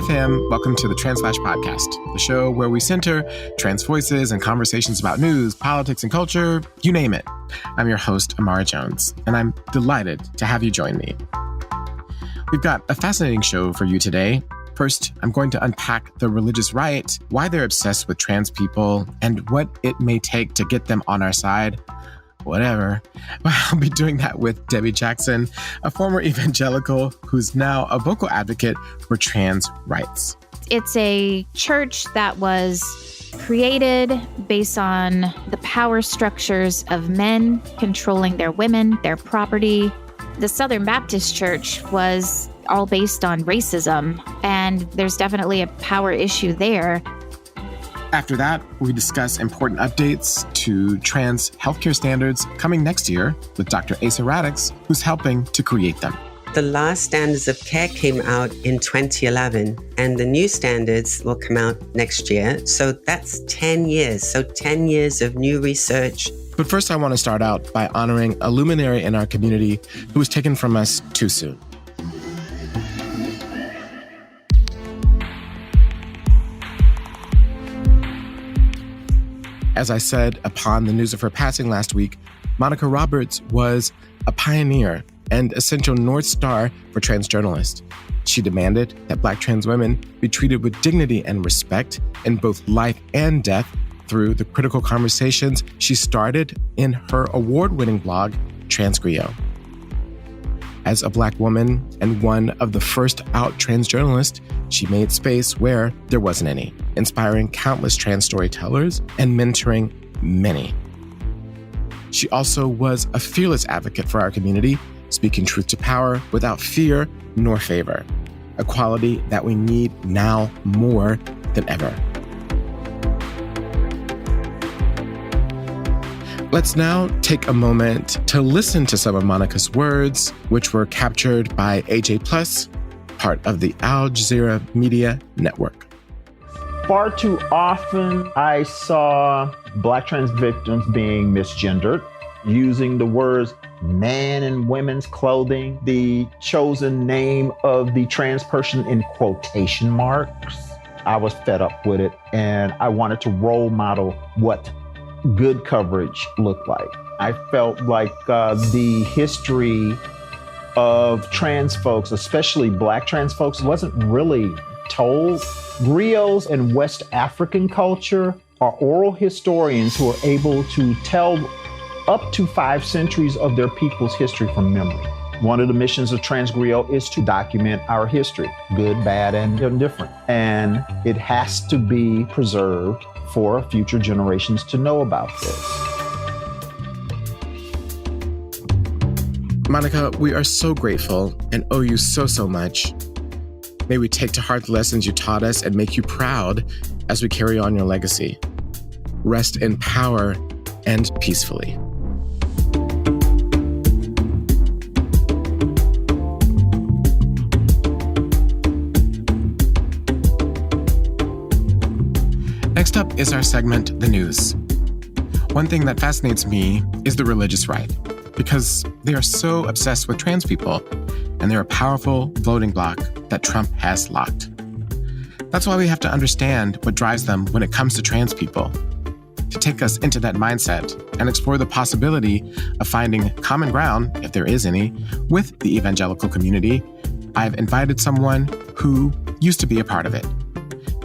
Hi, fam. Welcome to the TransLash podcast, the show where we center trans voices and conversations about news, politics, and culture, you name it. I'm your host, Imara Jones, and I'm delighted to have you join me. We've got a fascinating show for you today. First, I'm going to unpack the religious right, why they're obsessed with trans people, and what it may take to get them on our side. Whatever. I'll be doing that with Debi Jackson, a former evangelical who's now a vocal advocate for trans rights. It's a church that was created based on the power structures of men controlling their women, their property. The Southern Baptist Church was all based on racism, and there's definitely a power issue there. After that, we discuss important updates to trans healthcare standards coming next year with Dr. Asa Radix, who's helping to create them. The last standards of care came out in 2011, and the new standards will come out next year. So that's 10 years. So 10 years of new research. But first, I want to start out by honoring a luminary in our community who was taken from us too soon. As I said upon the news of her passing last week, Monica Roberts was a pioneer and essential North Star for trans journalists. She demanded that Black trans women be treated with dignity and respect in both life and death through the critical conversations she started in her award-winning blog, Transgrio. As a Black woman and one of the first out trans journalists, she made space where there wasn't any, inspiring countless trans storytellers and mentoring many. She also was a fearless advocate for our community, speaking truth to power without fear nor favor, a quality that we need now more than ever. Let's now take a moment to listen to some of Monica's words, which were captured by AJ Plus, part of the Al Jazeera Media Network. Far too often, I saw Black trans victims being misgendered, using the words man and women's clothing, the chosen name of the trans person in quotation marks. I was fed up with it, and I wanted to role model what good coverage looked like. I felt like the history of trans folks, especially Black trans folks, wasn't really told. Griots in West African culture are oral historians who are able to tell up to 5 centuries of their people's history from memory. One of the missions of Transgrio is to document our history, good, bad, and indifferent. And it has to be preserved for future generations to know about this. Monica, we are so grateful and owe you so much. May we take to heart the lessons you taught us and make you proud as we carry on your legacy. Rest in power and peacefully. Next up is our segment, The News. One thing that fascinates me is the religious right, because they are so obsessed with trans people, and they're a powerful voting bloc that Trump has locked. That's why we have to understand what drives them when it comes to trans people. To take us into that mindset and explore the possibility of finding common ground, if there is any, with the evangelical community, I've invited someone who used to be a part of it.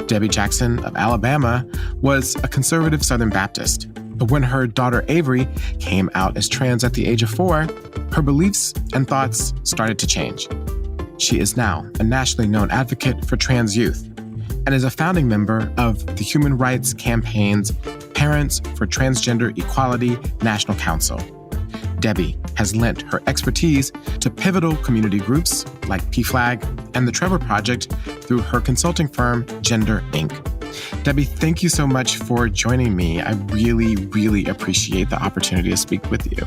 Debi Jackson of Alabama was a conservative Southern Baptist, but when her daughter Avery came out as trans at the age of 4, her beliefs and thoughts started to change. She is now a nationally known advocate for trans youth and is a founding member of the human rights campaign's Parents for Transgender Equality National Council. Debi has lent her expertise to pivotal community groups like PFLAG and the Trevor Project through her consulting firm, Gender Inc. Debi, thank you so much for joining me. I really appreciate the opportunity to speak with you.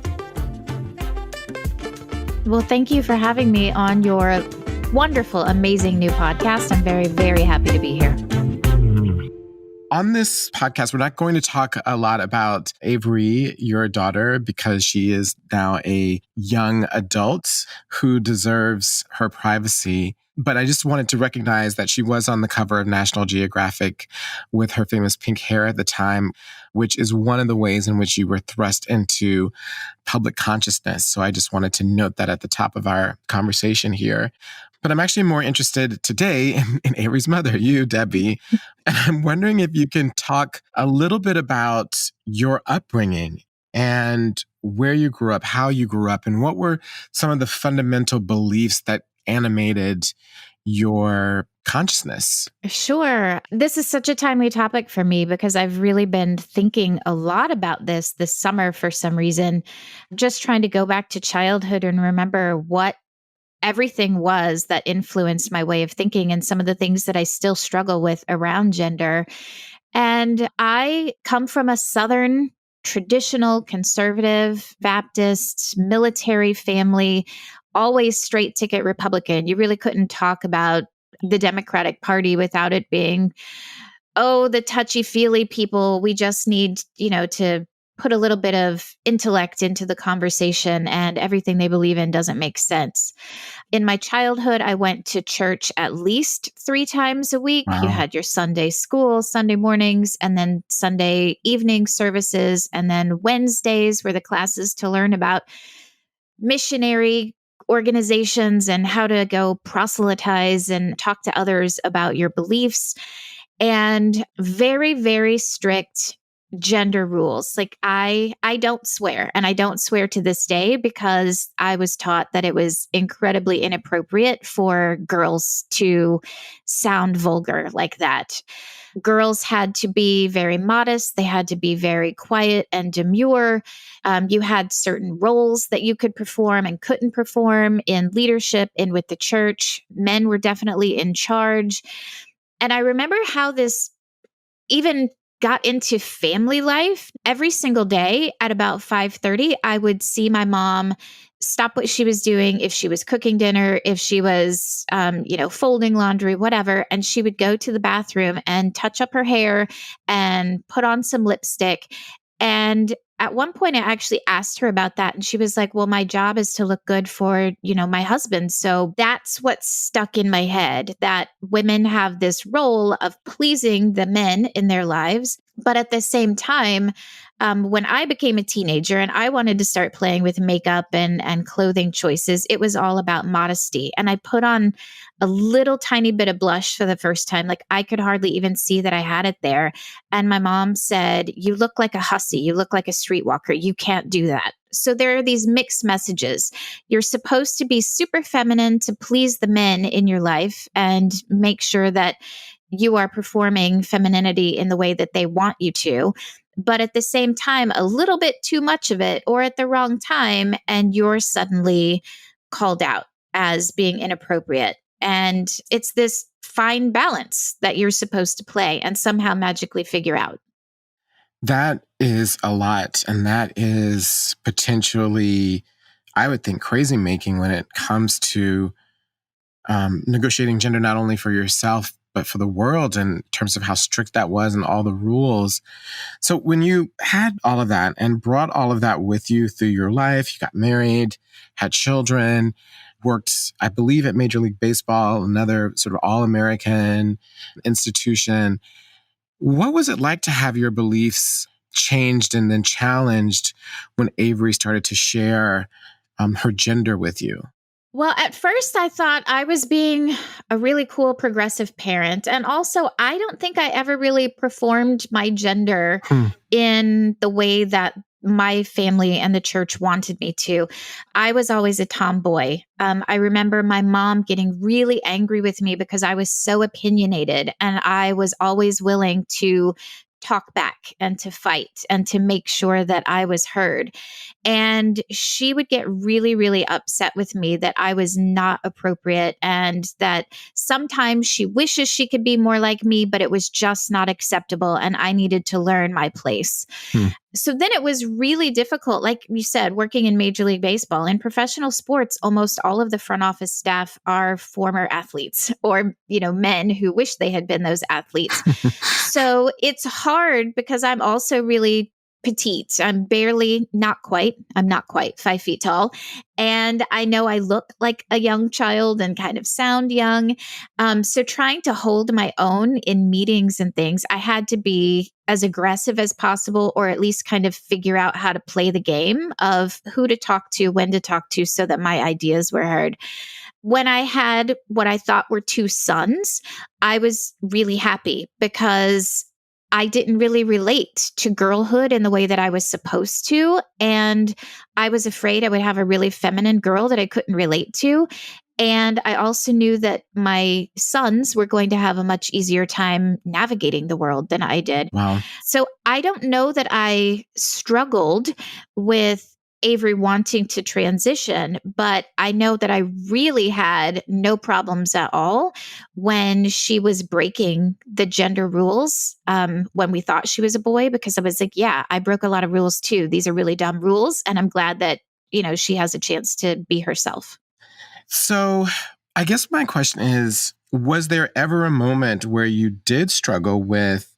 Well, thank you for having me on your wonderful, amazing new podcast. I'm very happy to be here. On this podcast, we're not going to talk a lot about Avery, your daughter, because she is now a young adult who deserves her privacy. But I just wanted to recognize that she was on the cover of National Geographic with her famous pink hair at the time, which is one of the ways in which you were thrust into public consciousness. So I just wanted to note that at the top of our conversation here. But I'm actually more interested today in Avery's mother, you, Debi. And I'm wondering if you can talk a little bit about your upbringing and where you grew up, how you grew up, and what were some of the fundamental beliefs that animated your consciousness? Sure. This is such a timely topic for me because I've really been thinking a lot about this summer for some reason, just trying to go back to childhood and remember what everything was that influenced my way of thinking and some of the things that I still struggle with around gender. And I come from a Southern, traditional, conservative, Baptist, military family, always straight ticket Republican. You really couldn't talk about the Democratic Party without it being, oh, the touchy-feely people. We just need, to put a little bit of intellect into the conversation, and everything they believe in doesn't make sense. In my childhood, I went to church at least 3 times a week. Wow. You had your Sunday school, Sunday mornings, and then Sunday evening services, and then Wednesdays were the classes to learn about missionary organizations and how to go proselytize and talk to others about your beliefs. And very, very strict gender rules. Like I don't swear, and I don't swear to this day because I was taught that it was incredibly inappropriate for girls to sound vulgar like that. Girls had to be very modest. They had to be very quiet and demure. You had certain roles that you could perform and couldn't perform in leadership and with the church. Men were definitely in charge. And I remember how this even got into family life. Every single day at about 5:30, I would see my mom stop what she was doing, if she was cooking dinner, if she was, folding laundry, whatever. And she would go to the bathroom and touch up her hair and put on some lipstick. And at one point, I actually asked her about that. And she was like, well, my job is to look good for, my husband. So that's what stuck in my head, that women have this role of pleasing the men in their lives. But at the same time, when I became a teenager and I wanted to start playing with makeup and clothing choices, it was all about modesty. And I put on a little tiny bit of blush for the first time. Like I could hardly even see that I had it there. And my mom said, you look like a hussy. You look like a streetwalker. You can't do that. So there are these mixed messages. You're supposed to be super feminine to please the men in your life and make sure that you are performing femininity in the way that they want you to. But at the same time, a little bit too much of it or at the wrong time, and you're suddenly called out as being inappropriate. And it's this fine balance that you're supposed to play and somehow magically figure out. That is a lot. And that is potentially, I would think, crazy making when it comes to negotiating gender, not only for yourself, but for the world, in terms of how strict that was and all the rules. So when you had all of that and brought all of that with you through your life, you got married, had children, worked, I believe, at Major League Baseball, another sort of all-American institution. What was it like to have your beliefs changed and then challenged when Avery started to share her gender with you? Well, at first I thought I was being a really cool progressive parent. And also, I don't think I ever really performed my gender in the way that my family and the church wanted me to. I was always a tomboy. I remember my mom getting really angry with me because I was so opinionated, and I was always willing to talk back and to fight and to make sure that I was heard. And she would get really, really upset with me that I was not appropriate and that sometimes she wishes she could be more like me, but it was just not acceptable and I needed to learn my place. So then it was really difficult. Like you said, working in Major League Baseball, in professional sports, almost all of the front office staff are former athletes or, men who wish they had been those athletes. So it's hard because I'm also really petite. I'm not quite 5 feet tall. And I know I look like a young child and kind of sound young. So trying to hold my own in meetings and things, I had to be as aggressive as possible, or at least kind of figure out how to play the game of who to talk to, when to talk to, so that my ideas were heard. When I had what I thought were two sons, I was really happy because I didn't really relate to girlhood in the way that I was supposed to. And I was afraid I would have a really feminine girl that I couldn't relate to. And I also knew that my sons were going to have a much easier time navigating the world than I did. Wow. So I don't know that I struggled with Avery wanting to transition, but I know that I really had no problems at all when she was breaking the gender rules when we thought she was a boy, because I was like, yeah, I broke a lot of rules too. These are really dumb rules. And I'm glad that, she has a chance to be herself. So I guess my question is, was there ever a moment where you did struggle with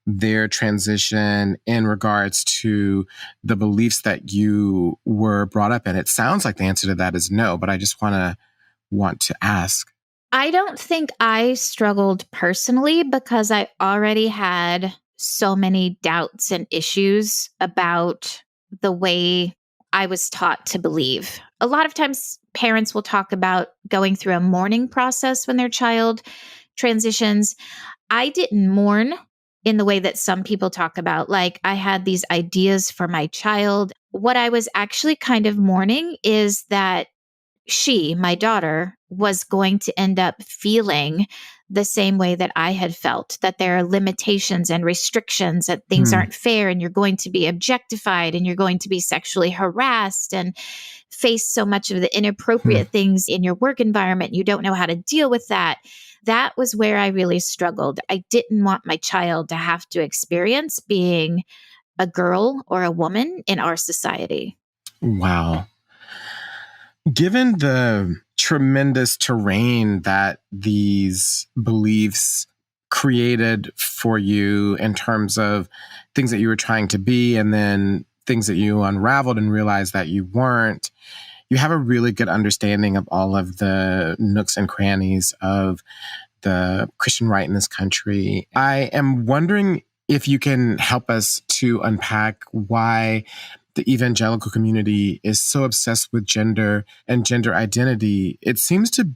their transition in regards to the beliefs that you were brought up in? It sounds like the answer to that is no, but I just want to ask. I don't think I struggled personally because I already had so many doubts and issues about the way I was taught to believe. A lot of times parents will talk about going through a mourning process when their child transitions. I didn't mourn in the way that some people talk about. Like, I had these ideas for my child. What I was actually kind of mourning is that she, my daughter, was going to end up feeling the same way that I had felt, that there are limitations and restrictions, that things aren't fair, and you're going to be objectified, and you're going to be sexually harassed and face so much of the inappropriate things in your work environment. You don't know how to deal with that. That was where I really struggled. I didn't want my child to have to experience being a girl or a woman in our society. Wow. Given the tremendous terrain that these beliefs created for you in terms of things that you were trying to be, and then things that you unraveled and realized that you weren't, you have a really good understanding of all of the nooks and crannies of the Christian right in this country. I am wondering if you can help us to unpack why the evangelical community is so obsessed with gender and gender identity. It seems to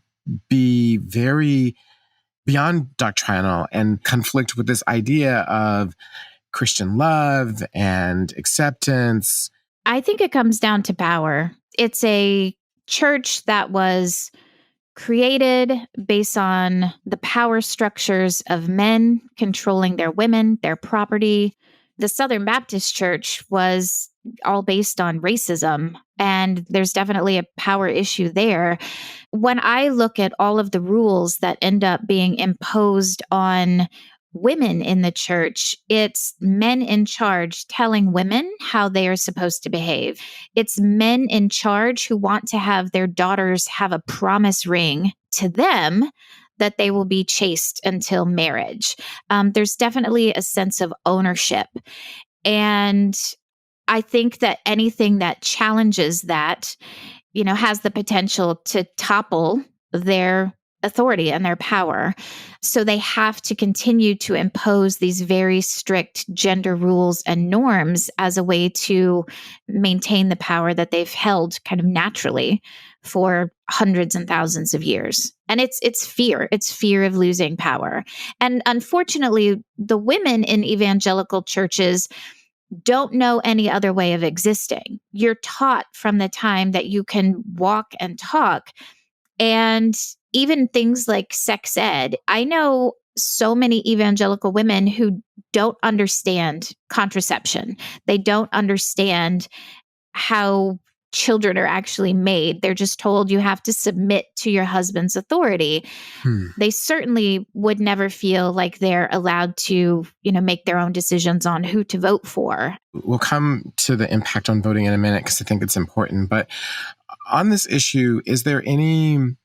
be very beyond doctrinal and conflict with this idea of Christian love and acceptance. I think it comes down to power. It's a church that was created based on the power structures of men controlling their women, their property. The Southern Baptist Church was all based on racism, and there's definitely a power issue there. When I look at all of the rules that end up being imposed on women in the church, it's men in charge telling women how they are supposed to behave. It's men in charge who want to have their daughters have a promise ring to them that they will be chaste until marriage. There's definitely a sense of ownership. And I think that anything that challenges that, has the potential to topple their authority and their power. So they have to continue to impose these very strict gender rules and norms as a way to maintain the power that they've held kind of naturally for hundreds and thousands of years. And it's fear. It's fear of losing power. And unfortunately, the women in evangelical churches don't know any other way of existing. You're taught from the time that you can walk and talk. And even things like sex ed. I know so many evangelical women who don't understand contraception. They don't understand how children are actually made. They're just told you have to submit to your husband's authority. They certainly would never feel like they're allowed to, make their own decisions on who to vote for. We'll come to the impact on voting in a minute because I think it's important. But on this issue, is there any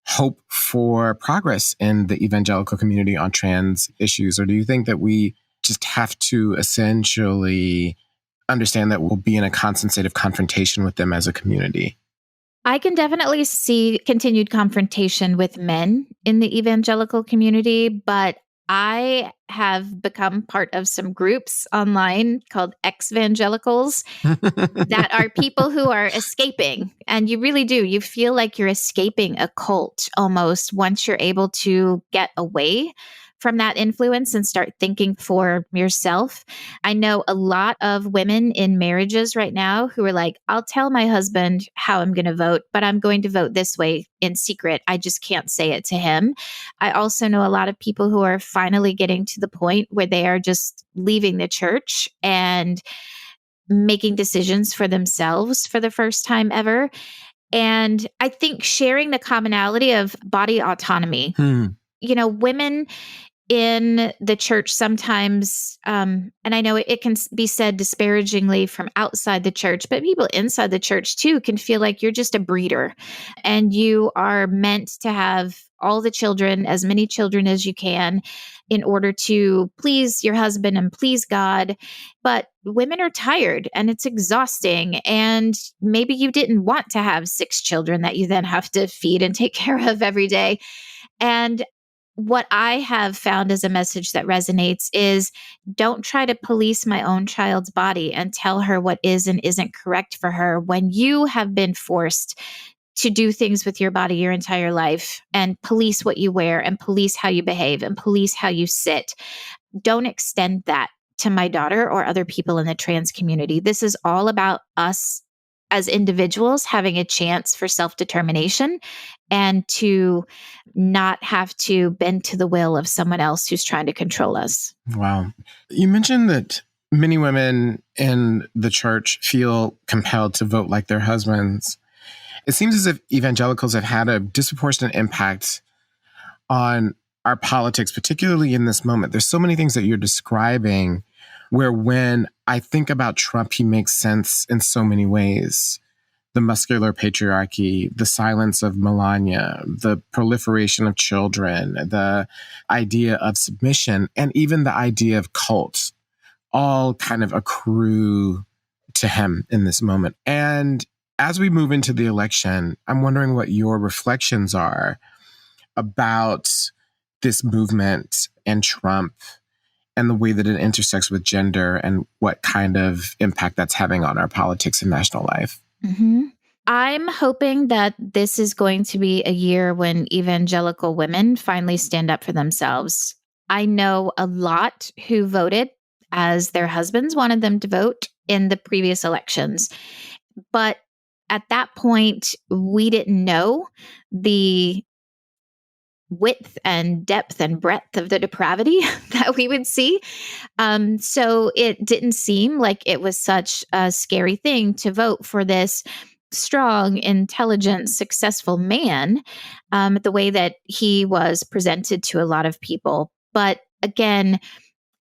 hope for progress in the evangelical community on trans issues? Or do you think that we just have to essentially understand that we'll be in a constant state of confrontation with them as a community? I can definitely see continued confrontation with men in the evangelical community, but I have become part of some groups online called ex-evangelicals that are people who are escaping. And you really do. You feel like you're escaping a cult almost once you're able to get away from that influence and start thinking for yourself. I know a lot of women in marriages right now who are like, I'll tell my husband how I'm going to vote, but I'm going to vote this way in secret. I just can't say it to him. I also know a lot of people who are finally getting to the point where they are just leaving the church and making decisions for themselves for the first time ever. And I think sharing the commonality of body autonomy. You know, women in the church sometimes, and I know it can be said disparagingly from outside the church, but people inside the church too can feel like you're just a breeder and you are meant to have all the children, as many children as you can, in order to please your husband and please God. But women are tired and it's exhausting. And maybe you didn't want to have 6 children that you then have to feed and take care of every day. And what I have found as a message that resonates is don't try to police my own child's body and tell her what is and isn't correct for her when you have been forced to do things with your body your entire life and police what you wear and police how you behave and police how you sit. Don't extend that to my daughter or other people in the trans community. This is all about us as individuals having a chance for self-determination and to not have to bend to the will of someone else who's trying to control us. Wow. You mentioned that many women in the church feel compelled to vote like their husbands. It seems as if evangelicals have had a disproportionate impact on our politics, particularly in this moment. There's so many things that you're describing where when I think about Trump, he makes sense in so many ways. The muscular patriarchy, the silence of Melania, the proliferation of children, the idea of submission, and even the idea of cults all kind of accrue to him in this moment. And as we move into the election, I'm wondering what your reflections are about this movement and Trump and the way that it intersects with gender and what kind of impact that's having on our politics and national life. Mm-hmm. I'm hoping that this is going to be a year when evangelical women finally stand up for themselves. I know a lot who voted as their husbands wanted them to vote in the previous elections. But at that point, we didn't know the width and depth and breadth of the depravity that we would see. So it didn't seem like it was such a scary thing to vote for this strong, intelligent, successful man, the way that he was presented to a lot of people. But again,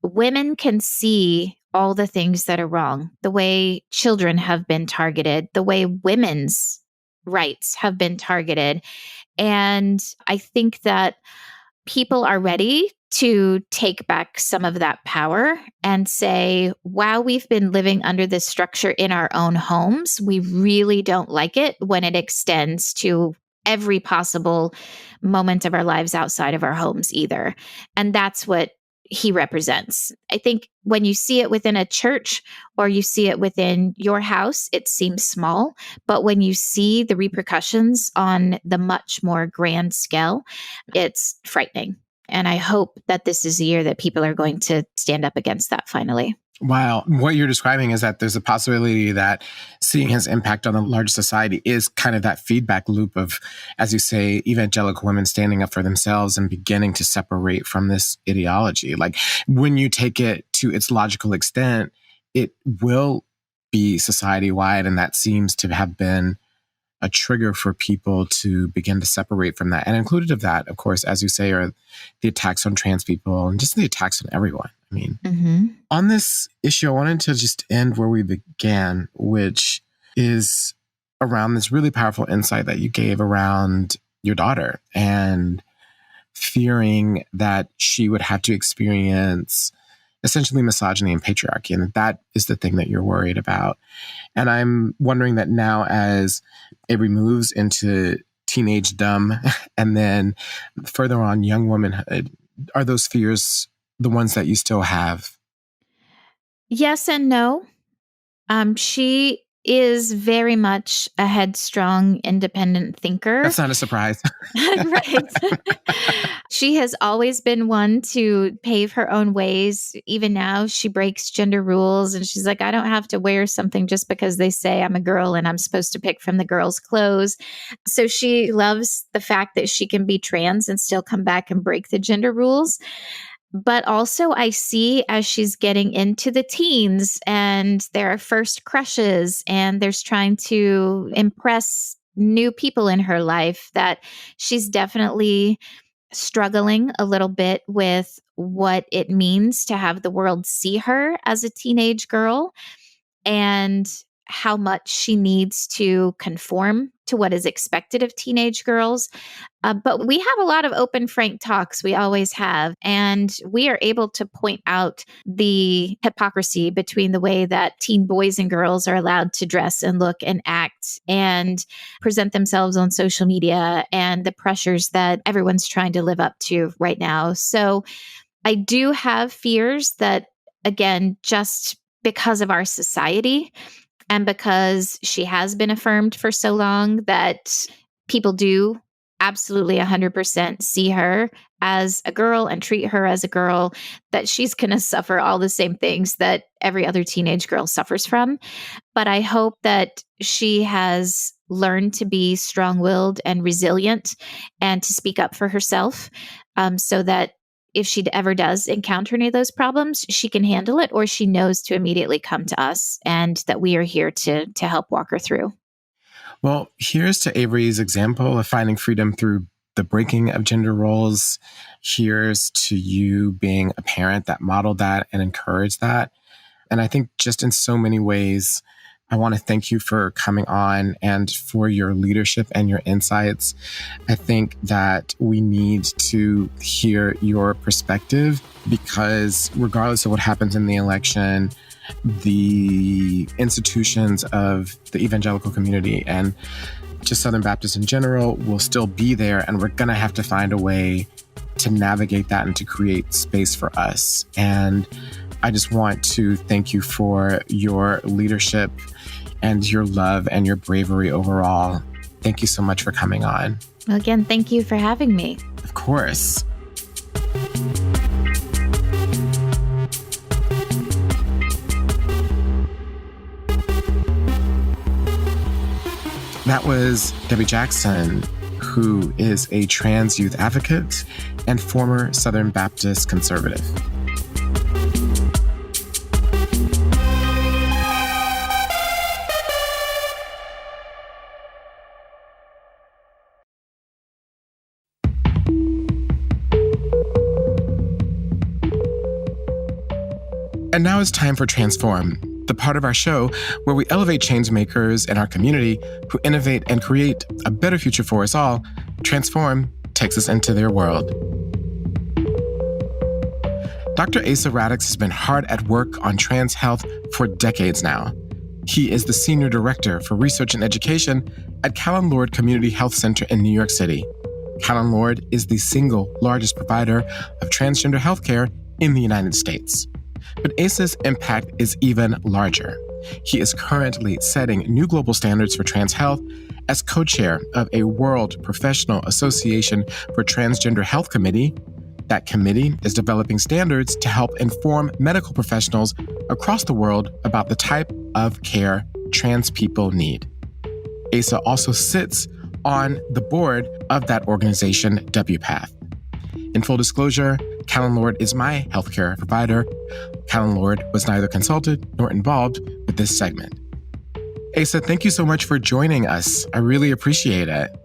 women can see all the things that are wrong, the way children have been targeted, the way women's rights have been targeted. And I think that people are ready to take back some of that power and say, wow, we've been living under this structure in our own homes. We really don't like it when it extends to every possible moment of our lives outside of our homes either. And that's what he represents. I think when you see it within a church or you see it within your house, it seems small. But when you see the repercussions on the much more grand scale, it's frightening. And I hope that this is the year that people are going to stand up against that finally. Wow. What you're describing is that there's a possibility that seeing his impact on the large society is kind of that feedback loop of, as you say, evangelical women standing up for themselves and beginning to separate from this ideology. Like when you take it to its logical extent, it will be society-wide. And that seems to have been a trigger for people to begin to separate from that. And included of that, of course, as you say, are the attacks on trans people and just the attacks on everyone. I mean, on this issue, I wanted to just end where we began, which is around this really powerful insight that you gave around your daughter and fearing that she would have to experience essentially misogyny and patriarchy, and that is the thing that you're worried about. And I'm wondering that now as Avery moves into teenagedom and then further on young womanhood, are those fears the ones that you still have? Yes and no. She is very much a headstrong, independent thinker. That's not a surprise. Right. She has always been one to pave her own ways. Even now, she breaks gender rules and she's like, I don't have to wear something just because they say I'm a girl and I'm supposed to pick from the girls' clothes. So she loves the fact that she can be trans and still come back and break the gender rules. But also, I see as she's getting into the teens and there are first crushes and there's trying to impress new people in her life that she's definitely struggling a little bit with what it means to have the world see her as a teenage girl and how much she needs to conform to what is expected of teenage girls. But we have a lot of open, frank talks. We always have. And we are able to point out the hypocrisy between the way that teen boys and girls are allowed to dress and look and act and present themselves on social media and the pressures that everyone's trying to live up to right now. So I do have fears that, again, just because of our society, and because she has been affirmed for so long, that people do absolutely 100% see her as a girl and treat her as a girl, that she's going to suffer all the same things that every other teenage girl suffers from. But I hope that she has learned to be strong-willed and resilient and to speak up for herself, so that if she ever does encounter any of those problems, she can handle it, or she knows to immediately come to us and that we are here to help walk her through. Well, here's to Avery's example of finding freedom through the breaking of gender roles. Here's to you being a parent that modeled that and encouraged that. And I think just in so many ways, I want to thank you for coming on and for your leadership and your insights. I think that we need to hear your perspective because regardless of what happens in the election, the institutions of the evangelical community and just Southern Baptists in general will still be there. And we're going to have to find a way to navigate that and to create space for us. And I just want to thank you for your leadership and your love and your bravery overall. Thank you so much for coming on. Well, again, thank you for having me. Of course. That was Debi Jackson, who is a trans youth advocate and former Southern Baptist conservative. And now it's time for Transform, the part of our show where we elevate change makers in our community who innovate and create a better future for us all. Transform takes us into their world. Dr. Asa Radix has been hard at work on trans health for decades now. He is the Senior Director for Research and Education at Callan Lord Community Health Center in New York City. Callan Lord is the single largest provider of transgender healthcare in the United States. But Asa's impact is even larger. He is currently setting new global standards for trans health as co-chair of a World Professional Association for Transgender Health Committee. That committee is developing standards to help inform medical professionals across the world about the type of care trans people need. Asa also sits on the board of that organization, WPATH. In full disclosure, Callan Lord is my healthcare provider. Callan Lord was neither consulted nor involved with this segment. Asa, thank you so much for joining us. I really appreciate it.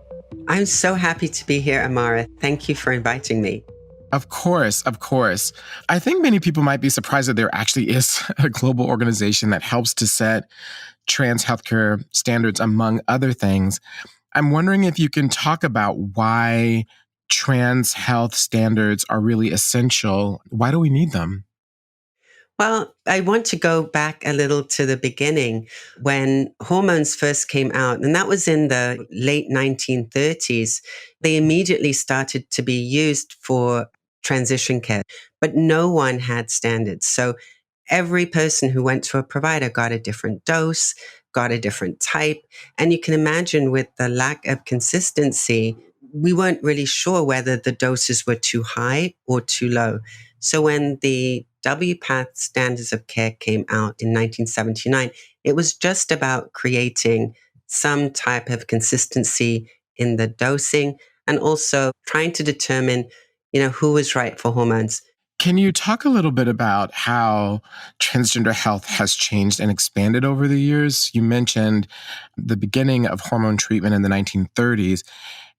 I'm so happy to be here, Imara. Thank you for inviting me. Of course, of course. I think many people might be surprised that there actually is a global organization that helps to set trans healthcare standards, among other things. I'm wondering if you can talk about why trans health standards are really essential. Why do we need them? Well, I want to go back a little to the beginning when hormones first came out, and that was in the late 1930s. They immediately started to be used for transition care, but no one had standards. So every person who went to a provider got a different dose, got a different type. And you can imagine with the lack of consistency, we weren't really sure whether the doses were too high or too low. So when the WPATH standards of care came out in 1979, it was just about creating some type of consistency in the dosing and also trying to determine, who was right for hormones. Can you talk a little bit about how transgender health has changed and expanded over the years? You mentioned the beginning of hormone treatment in the 1930s.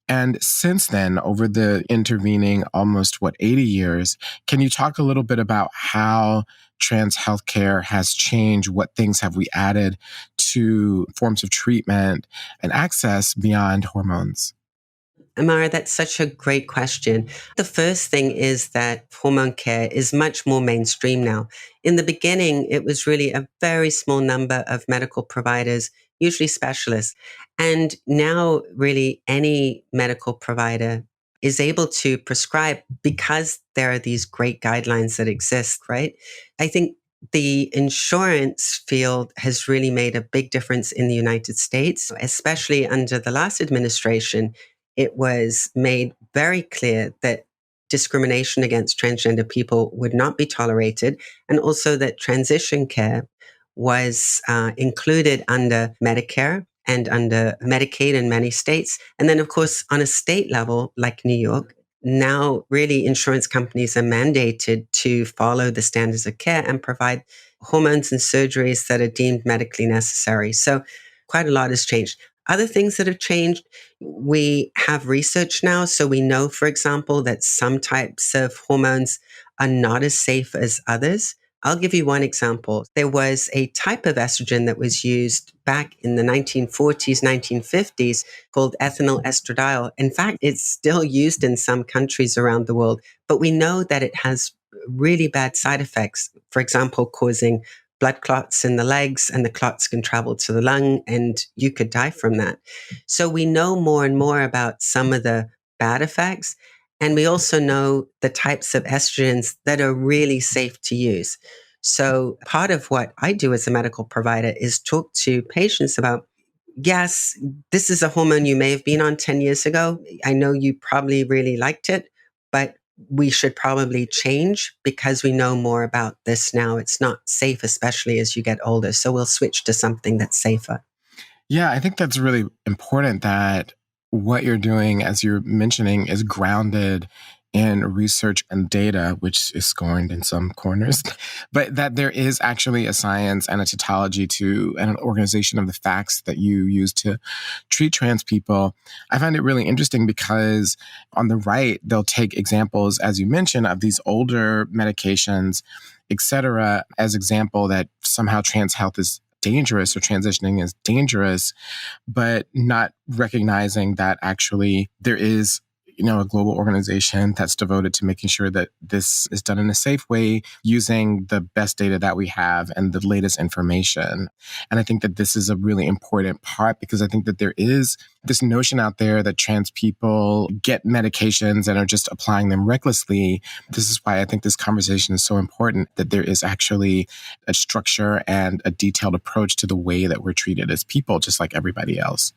And since then, over the intervening almost 80 years, can you talk a little bit about how trans healthcare has changed? What things have we added to forms of treatment and access beyond hormones? Imara, that's such a great question. The first thing is that hormone care is much more mainstream now. In the beginning, it was really a very small number of medical providers, usually specialists. And now, really, any medical provider is able to prescribe because there are these great guidelines that exist, right? I think the insurance field has really made a big difference in the United States, especially under the last administration. It was made very clear that discrimination against transgender people would not be tolerated, and also that transition care was included under Medicare and under Medicaid in many states. And then, of course, on a state level, like New York, now really insurance companies are mandated to follow the standards of care and provide hormones and surgeries that are deemed medically necessary. So quite a lot has changed. Other things that have changed, we have research now. So we know, for example, that some types of hormones are not as safe as others. I'll give you one example. There was a type of estrogen that was used back in the 1940s, 1950s called ethinyl estradiol. In fact, it's still used in some countries around the world, but we know that it has really bad side effects. For example, causing blood clots in the legs, and the clots can travel to the lung, and you could die from that. So we know more and more about some of the bad effects. And we also know the types of estrogens that are really safe to use. So part of what I do as a medical provider is talk to patients about, yes, this is a hormone you may have been on 10 years ago. I know you probably really liked it, but we should probably change because we know more about this now. It's not safe, especially as you get older. So we'll switch to something that's safer. Yeah, I think that's really important that what you're doing, as you're mentioning, is grounded in research and data, which is scorned in some corners, but that there is actually a science and a tautology to and an organization of the facts that you use to treat trans people. I find it really interesting because on the right, they'll take examples, as you mentioned, of these older medications, et cetera, as example that somehow trans health is dangerous or transitioning is dangerous, but not recognizing that actually there is, a global organization that's devoted to making sure that this is done in a safe way using the best data that we have and the latest information. And I think that this is a really important part because I think that there is this notion out there that trans people get medications and are just applying them recklessly. This is why I think this conversation is so important, that there is actually a structure and a detailed approach to the way that we're treated as people, just like everybody else.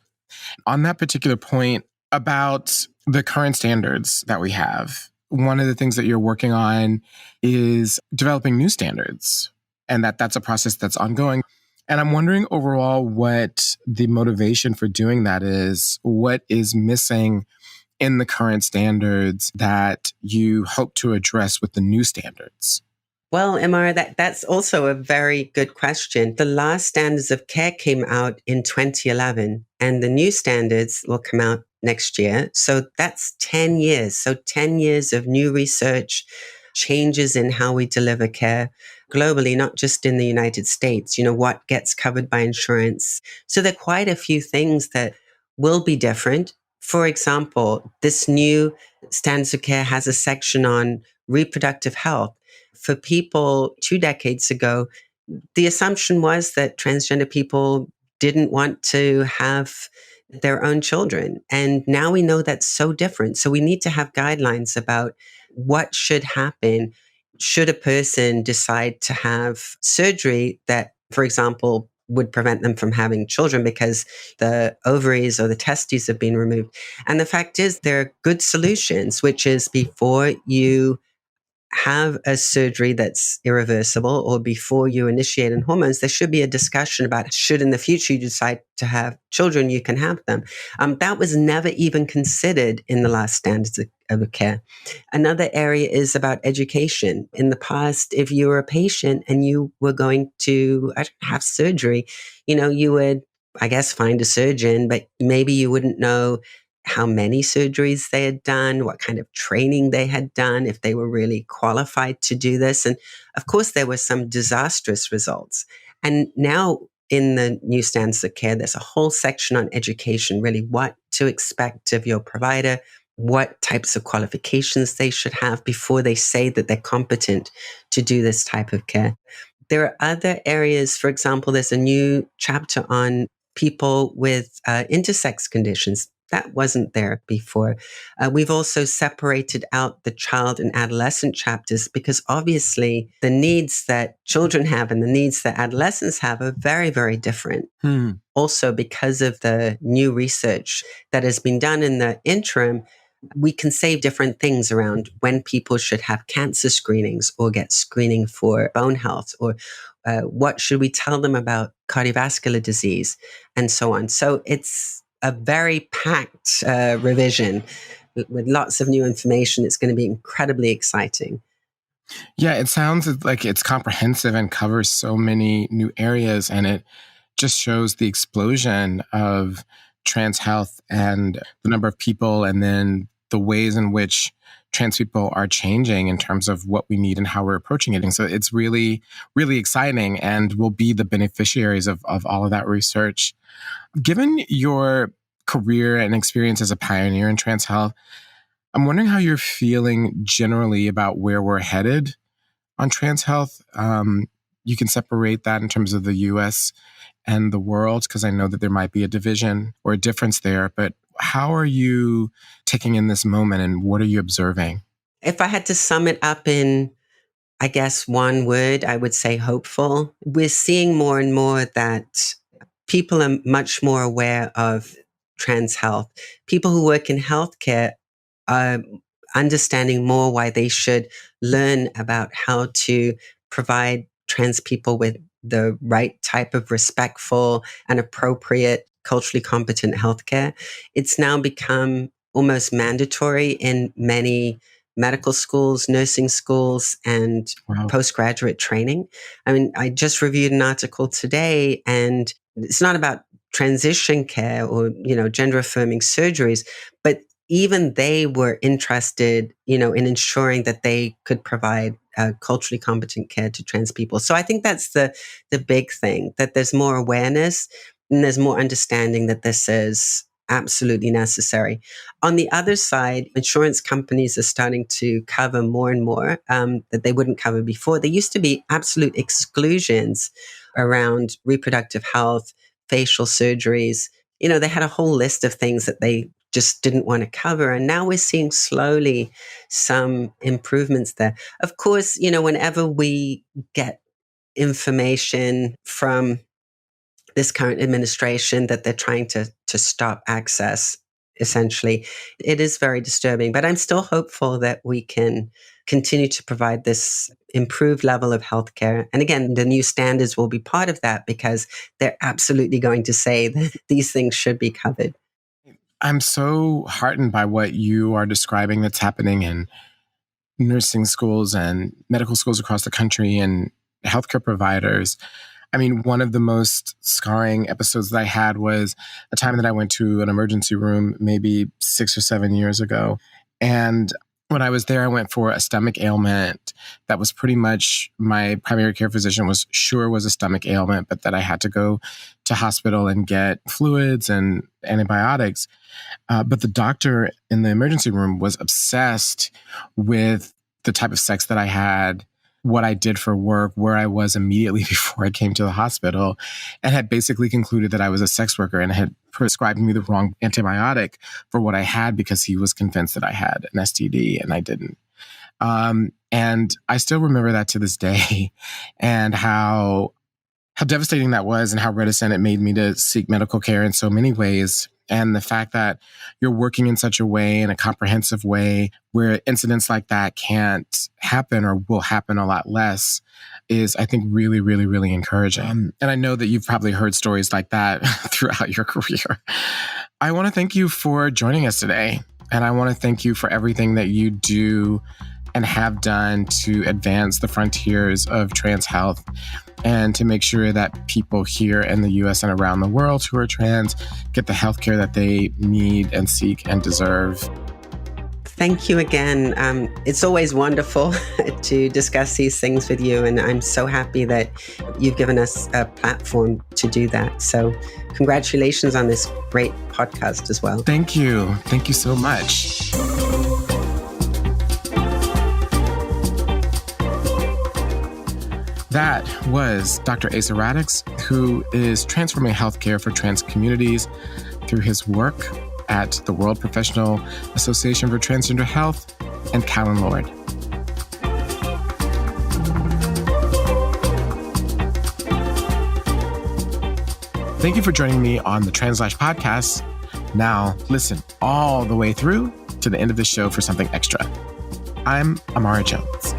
On that particular point about the current standards that we have, one of the things that you're working on is developing new standards, and that's a process that's ongoing. And I'm wondering overall what the motivation for doing that is. What is missing in the current standards that you hope to address with the new standards? Well, Imara, that's also a very good question. The last standards of care came out in 2011, and the new standards will come out next year. So that's 10 years. So 10 years of new research, changes in how we deliver care globally, not just in the United States, what gets covered by insurance. So there are quite a few things that will be different. For example, this new standards of care has a section on reproductive health. For people 2 decades ago, the assumption was that transgender people didn't want to have their own children. And now we know that's so different. So we need to have guidelines about what should happen should a person decide to have surgery that, for example, would prevent them from having children because the ovaries or the testes have been removed. And the fact is, there are good solutions, which is before you have a surgery that's irreversible or before you initiate on hormones, there should be a discussion about should in the future you decide to have children, you can have them. That was never even considered in the last standards of care. Another area is about education. In the past, if you were a patient and you were going to have surgery, you would, I guess, find a surgeon, but maybe you wouldn't know how many surgeries they had done, what kind of training they had done, if they were really qualified to do this. And of course, there were some disastrous results. And now in the new standards of care, there's a whole section on education, really what to expect of your provider, what types of qualifications they should have before they say that they're competent to do this type of care. There are other areas, for example, there's a new chapter on people with intersex conditions. That wasn't there before. We've also separated out the child and adolescent chapters because obviously the needs that children have and the needs that adolescents have are very, very different. Also, because of the new research that has been done in the interim, we can say different things around when people should have cancer screenings or get screening for bone health, or what should we tell them about cardiovascular disease and so on. So it's a very packed revision with lots of new information. It's going to be incredibly exciting. Yeah, it sounds like it's comprehensive and covers so many new areas, and it just shows the explosion of trans health and the number of people, and then the ways in which trans people are changing in terms of what we need and how we're approaching it. And so it's really, really exciting, and we'll be the beneficiaries of all of that research. Given your career and experience as a pioneer in trans health, I'm wondering how you're feeling generally about where we're headed on trans health. You can separate that in terms of the US and the world, because I know that there might be a division or a difference there. But how are you taking in this moment, and what are you observing? If I had to sum it up in, I guess, one word, I would say hopeful. We're seeing more and more that people are much more aware of trans health. People who work in healthcare are understanding more why they should learn about how to provide trans people with the right type of respectful and appropriate, culturally competent healthcare. It's now become almost mandatory in many medical schools, nursing schools, and postgraduate training. I mean, I just reviewed an article today, and it's not about transition care or, gender affirming surgeries, but even they were interested, in ensuring that they could provide culturally competent care to trans people. So I think that's the big thing, that there's more awareness and there's more understanding that this is absolutely necessary. On the other side, insurance companies are starting to cover more and more that they wouldn't cover before. There used to be absolute exclusions around reproductive health, facial surgeries. They had a whole list of things that they just didn't want to cover. And now we're seeing slowly some improvements there. Of course, whenever we get information from this current administration that they're trying to stop access, essentially, it is very disturbing. But I'm still hopeful that we can continue to provide this improved level of healthcare. And again, the new standards will be part of that because they're absolutely going to say that these things should be covered. I'm so heartened by what you are describing that's happening in nursing schools and medical schools across the country and healthcare providers. I mean, one of the most scarring episodes that I had was a time that I went to an emergency room maybe 6 or 7 years ago. And when I was there, I went for a stomach ailment that was pretty much, my primary care physician was sure was a stomach ailment, but that I had to go to hospital and get fluids and antibiotics. But the doctor in the emergency room was obsessed with the type of sex that I had, what I did for work, where I was immediately before I came to the hospital, and had basically concluded that I was a sex worker and had prescribed me the wrong antibiotic for what I had because he was convinced that I had an STD and I didn't. And I still remember that to this day, and how devastating that was and how reticent it made me to seek medical care in so many ways. And the fact that you're working in such a way, in a comprehensive way, where incidents like that can't happen or will happen a lot less is, I think, really, really, really encouraging. And I know that you've probably heard stories like that throughout your career. I want to thank you for joining us today. And I want to thank you for everything that you do and have done to advance the frontiers of trans health and to make sure that people here in the US and around the world who are trans get the healthcare that they need and seek and deserve. Thank you again. It's always wonderful to discuss these things with you, and I'm so happy that you've given us a platform to do that. So congratulations on this great podcast as well. Thank you. Thank you so much. That was Dr. Asa Radix, who is transforming healthcare for trans communities through his work at the World Professional Association for Transgender Health and Callan Lord. Thank you for joining me on the TransLash podcast. Now, listen all the way through to the end of the show for something extra. I'm Imara Jones.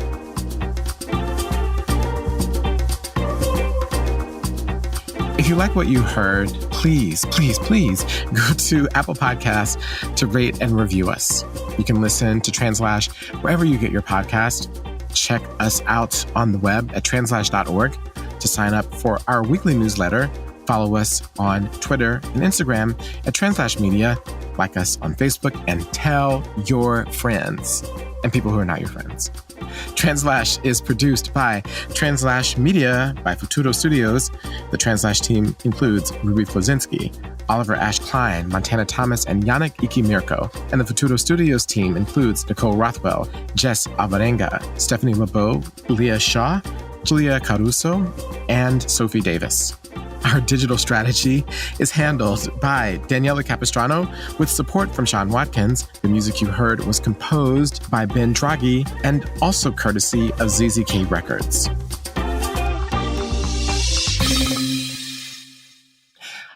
If you like what you heard, please, please, please go to Apple Podcasts to rate and review us. You can listen to TransLash wherever you get your podcast. Check us out on the web at translash.org to sign up for our weekly newsletter. Follow us on Twitter and Instagram at TransLash Media. Like us on Facebook and tell your friends and people who are not your friends. TransLash is produced by TransLash Media by Futuro Studios. The TransLash team includes Ruby Fludzinski, Oliver Ash Kleine, Montana Thomas, and Yannick Eike Mirko. And the Futuro Studios team includes Nicole Rothwell, Jess Alvarenga, Stephanie Lebow, Leah Shaw, Julia Caruso, and Sophie Davis. Our digital strategy is handled by Daniela Capistrano with support from Sean Watkins. The music you heard was composed by Ben Draghi and also courtesy of ZZK Records.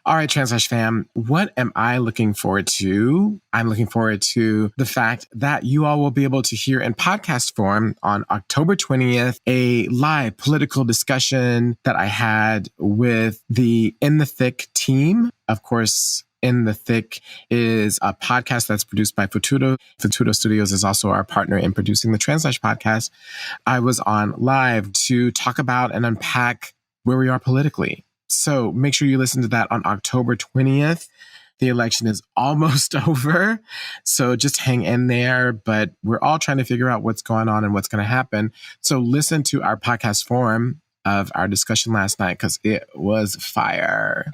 All right, TransLash fam, what am I looking forward to? I'm looking forward to the fact that you all will be able to hear in podcast form on October 20th, a live political discussion that I had with the In the Thick team. Of course, In the Thick is a podcast that's produced by Futuro. Futuro Studios is also our partner in producing the TransLash podcast. I was on live to talk about and unpack where we are politically. So make sure you listen to that on October 20th. The election is almost over, so just hang in there. But we're all trying to figure out what's going on and what's going to happen. So listen to our podcast form of our discussion last night because it was fire.